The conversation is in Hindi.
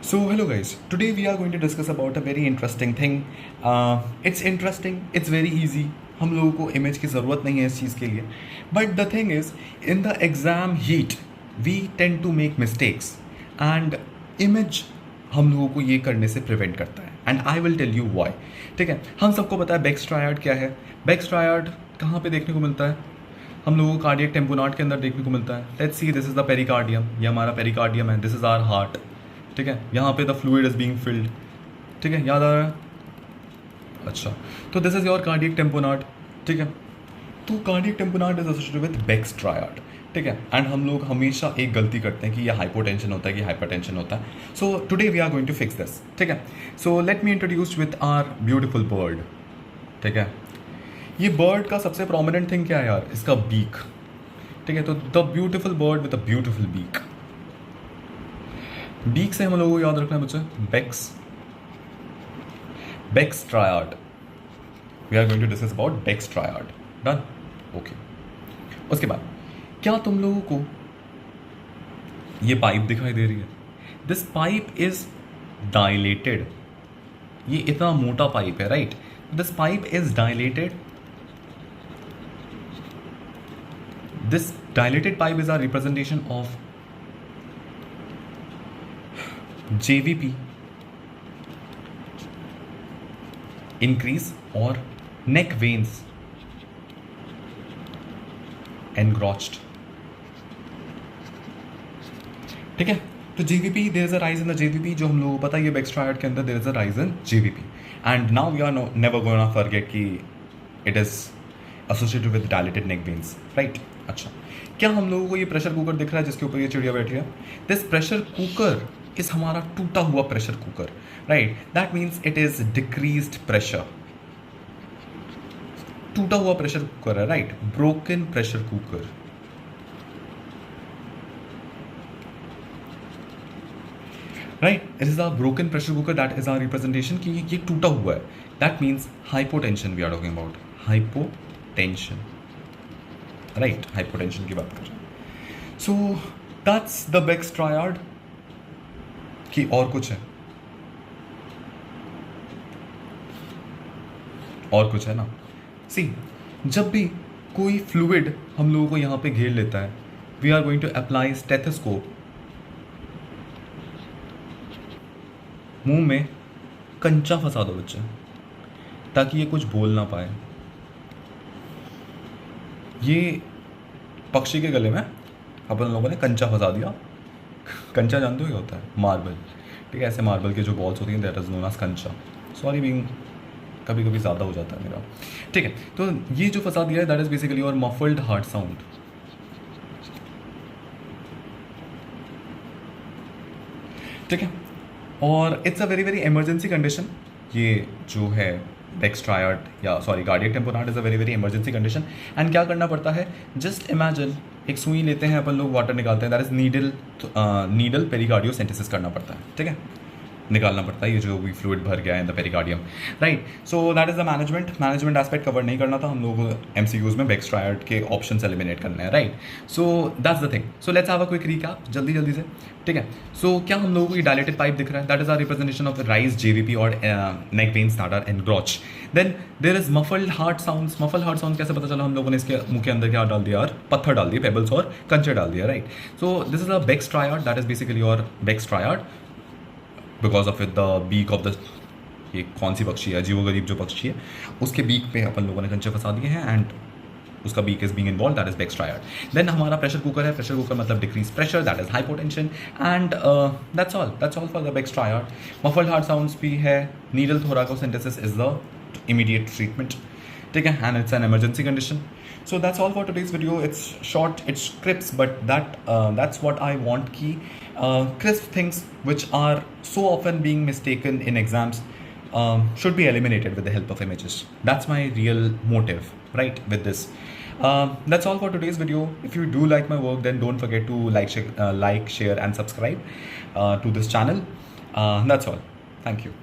So hello guys, today we are going to discuss about a very interesting thing. It's interesting, it's very easy. हम लोगों को इमेज की ज़रूरत नहीं है इस चीज़ के लिए. But the thing is in the exam heat we tend to make mistakes and image हम लोगों को ये करने से प्रिवेंट करता है. And I will tell you why. ठीक है, हम सबको पता है बेक्स ट्रायड क्या है. बेक्स ट्रायड कहाँ पे देखने को मिलता है? हम लोगों को कार्डियक टेम्पोनाट के अंदर देखने को मिलता है. Let's see, this is the pericardium. ये हमारा पेरिकार्डियम है. This is our heart. ठीक है, यहाँ पे the fluid is being filled. ठीक है, याद आ रहा है? अच्छा, तो this is your cardiac tamponade. ठीक है, तो cardiac tamponade is associated with Beck's triad. ठीक है, एंड हम लोग हमेशा एक गलती करते हैं कि ये हाइपोटेंशन होता है कि हाइपरटेंशन होता है. So today we are going to fix this. ठीक है, so let me introduce with our beautiful bird. ठीक है, ये बर्ड का सबसे प्रोमिनेंट थिंग क्या है यार? इसका बीक. ठीक है, तो the beautiful bird with a beautiful beak. Beak से हम लोगों को याद रखना है बच्चे, Beck's triad. We are going to discuss about Beck's triad. Done? Okay. उसके बाद क्या तुम लोगों को ये पाइप दिखाई दे रही है? This pipe is dilated. ये इतना मोटा पाइप है, right? This pipe is dilated. This dilated pipe is our representation of JVP, increase or neck veins encroached. ठीक है, तो JVP, there is a rise in the JVP. जो हम लोगों को पता है ये बेक्स ट्रायड के अंदर there is a rise in JVP. And now we are never gonna forget कि it is associated with dilated neck veins, right? अच्छा, क्या हम लोगों को ये प्रेशर कुकर दिख रहा है जिसके ऊपर ये चिड़िया बैठी है? दिस प्रेशर कुकर इस हमारा टूटा हुआ pressure cooker, right? That means it is decreased pressure. टूटा हुआ प्रेशर कुकर है, right? Broken pressure cooker. Right, it is a broken pressure cooker. That is our representation कि ये टूटा हुआ है. That means hypotension we are talking about. Hypotension, right? Hypotension की बात कर रहे हैं. So that's the Beck's triad. कि और कुछ है? और कुछ है ना? सी, जब भी कोई फ्लूइड हम लोगों को यहां पे घेर लेता है, we are going to apply stethoscope. मुंह में कंचा फंसा दो बच्चे, ताकि ये कुछ बोल ना पाए. ये पक्षी के गले में अपन लोगों ने कंचा फंसा दिया. कंचा जानते हो क्या होता है? मार्बल. ठीक है, ऐसे मार्बल के जो बॉल्स होती हैं, दैट इज नोन एज कंचा. सॉरी बीइंग कभी कभी ज़्यादा हो जाता है मेरा. ठीक है, तो ये जो फंसा दिया है दैट इज बेसिकली और मफल्ड हार्ट साउंड. ठीक है, और it's a very very emergency condition. ये जो है बेक्स ट्रायड या sorry cardiac tamponade is a very very emergency condition. And क्या करना पड़ता है? जस्ट इमेजिन, एक सुई लेते हैं अपन लोग, वाटर निकालते हैं. That is needle pericardio centesis करना पड़ता है. ठीक है, निकालना पड़ता है ये जो भी फ्लूइड भर गया है in the pericardium, right? So that is the management aspect cover नहीं करना था हम लोगों को. MCQs में बेक्स ट्रायड के ऑप्शंस एलिमिनेट करने हैं, right? So that's the thing. So let's have a quick recap जल्दी से. ठीक है, सो क्या हम लोगों को ये डायलेटेड पाइप दिख रहा है? That is our representation of raise JVP और neck veins that are encroached. Then there is muffled heart sounds. Muffled heart sound कैसे पता चला? हम लोगों ने इसके मुंह के अंदर क्या डाल दिया? और पत्थर डाल दिए, पेबल्स और कंचे डाल दिया, right? So this is a Beck's triad. That is basically your Beck's triad because of it the beak of the, ये कौन सी पक्षी है? जीवोगरीब जो पक्षी है, उसके बीक पे अपन लोगों ने कंचे फंसा दिए हैं एंड उसका Beck is being involve. That is Beck's triad. Then हमारा प्रेशर कुकर है. प्रेशर कुकर मतलब decrease pressure, that is hypotension. And that's all for the Beck's triad. Muffled heart sounds भी है. Needle thoracocentesis is the immediate treatment. ठीक है, and it's an emergency condition. So that's all for today's video. It's short, it's crisp, but that's what I want. Key crisp things which are so often being mistaken in exams should be eliminated with the help of images. That's my real motive, right, with this. That's all for today's video. If you do like my work, then don't forget to like, share, and subscribe to this channel. That's all. Thank you.